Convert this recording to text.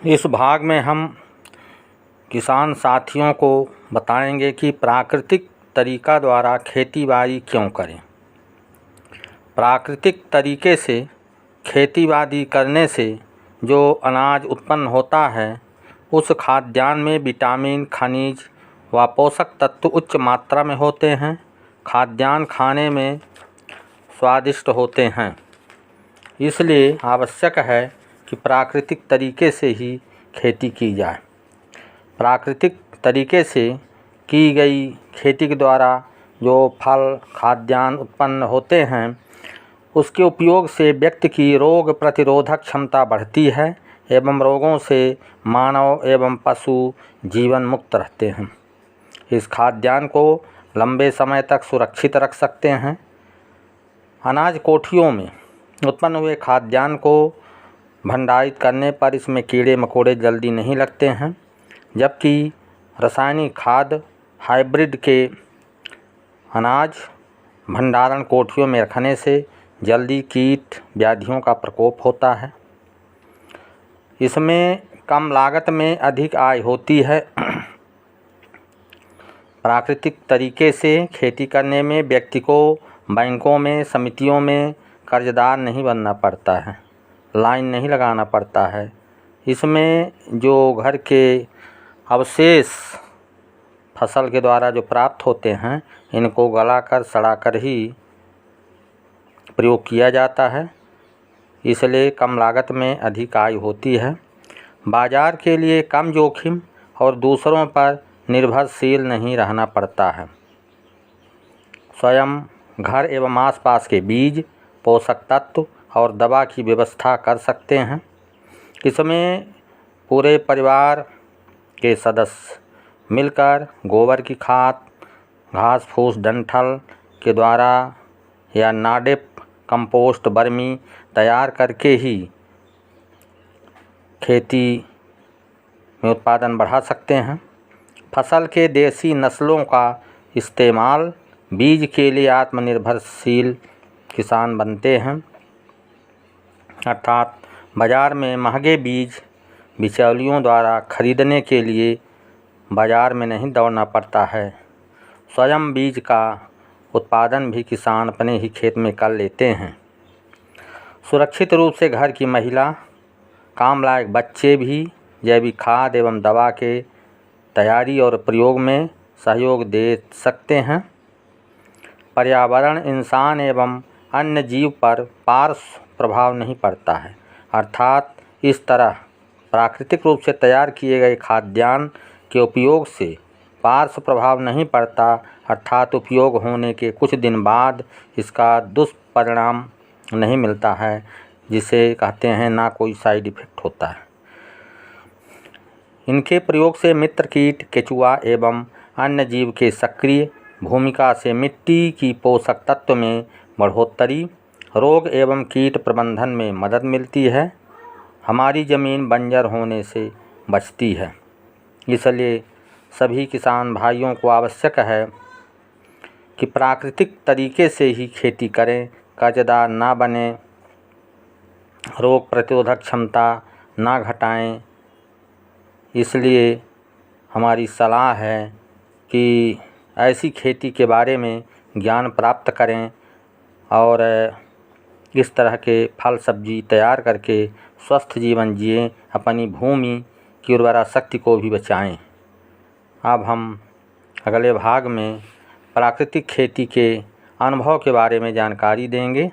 इस भाग में हम किसान साथियों को बताएंगे कि प्राकृतिक तरीका द्वारा खेती-बाड़ी क्यों करें। प्राकृतिक तरीके से खेती-बाड़ी करने से जो अनाज उत्पन्न होता है उस खाद्यान्न में विटामिन, खनिज व पोषक तत्व उच्च मात्रा में होते हैं। खाद्यान्न खाने में स्वादिष्ट होते हैं, इसलिए आवश्यक है कि प्राकृतिक तरीके से ही खेती की जाए। प्राकृतिक तरीके से की गई खेती के द्वारा जो फल, खाद्यान्न उत्पन्न होते हैं उसके उपयोग से व्यक्ति की रोग प्रतिरोधक क्षमता बढ़ती है एवं रोगों से मानव एवं पशु जीवन मुक्त रहते हैं। इस खाद्यान्न को लंबे समय तक सुरक्षित रख सकते हैं। अनाज कोठियों में उत्पन्न हुए खाद्यान्न को भंडारित करने पर इसमें कीड़े मकोड़े जल्दी नहीं लगते हैं, जबकि रासायनिक खाद, हाइब्रिड के अनाज भंडारण कोठियों में रखने से जल्दी कीट व्याधियों का प्रकोप होता है। इसमें कम लागत में अधिक आय होती है। प्राकृतिक तरीके से खेती करने में व्यक्ति को बैंकों में, समितियों में कर्जदार नहीं बनना पड़ता है, लाइन नहीं लगाना पड़ता है। इसमें जो घर के अवशेष फसल के द्वारा जो प्राप्त होते हैं इनको गलाकर, सड़ाकर ही प्रयोग किया जाता है, इसलिए कम लागत में अधिक आय होती है। बाज़ार के लिए कम जोखिम और दूसरों पर निर्भरशील नहीं रहना पड़ता है। स्वयं घर एवं आसपास के बीज, पोषक तत्व और दवा की व्यवस्था कर सकते हैं। इसमें पूरे परिवार के सदस्य मिलकर गोबर की खाद, घास फूस डंठल के द्वारा या नाडेप कंपोस्ट बर्मी तैयार करके ही खेती में उत्पादन बढ़ा सकते हैं। फसल के देसी नस्लों का इस्तेमाल, बीज के लिए आत्मनिर्भरशील किसान बनते हैं, अर्थात बाज़ार में महंगे बीज बिचौलियों द्वारा खरीदने के लिए बाज़ार में नहीं दौड़ना पड़ता है। स्वयं बीज का उत्पादन भी किसान अपने ही खेत में कर लेते हैं। सुरक्षित रूप से घर की महिला, काम लायक बच्चे भी जैविक खाद एवं दवा के तैयारी और प्रयोग में सहयोग दे सकते हैं। पर्यावरण, इंसान एवं अन्य जीव पर पार्श्व प्रभाव नहीं पड़ता है, अर्थात इस तरह प्राकृतिक रूप से तैयार किए गए खाद्यान्न के उपयोग से पार्श्व प्रभाव नहीं पड़ता, अर्थात उपयोग होने के कुछ दिन बाद इसका दुष्परिणाम नहीं मिलता है, जिसे कहते हैं ना कोई साइड इफ़ेक्ट होता है। इनके प्रयोग से मित्र कीट, केचुआ एवं अन्य जीव के सक्रिय भूमिका से मिट्टी की पोषक तत्व में बढ़ोतरी, रोग एवं कीट प्रबंधन में मदद मिलती है। हमारी ज़मीन बंजर होने से बचती है। इसलिए सभी किसान भाइयों को आवश्यक है कि प्राकृतिक तरीके से ही खेती करें, कर्जदार ना बने, रोग प्रतिरोधक क्षमता ना घटाएं। इसलिए हमारी सलाह है कि ऐसी खेती के बारे में ज्ञान प्राप्त करें और इस तरह के फल सब्जी तैयार करके स्वस्थ जीवन जिएं, अपनी भूमि की उर्वरा शक्ति को भी बचाएं। अब हम अगले भाग में प्राकृतिक खेती के अनुभव के बारे में जानकारी देंगे।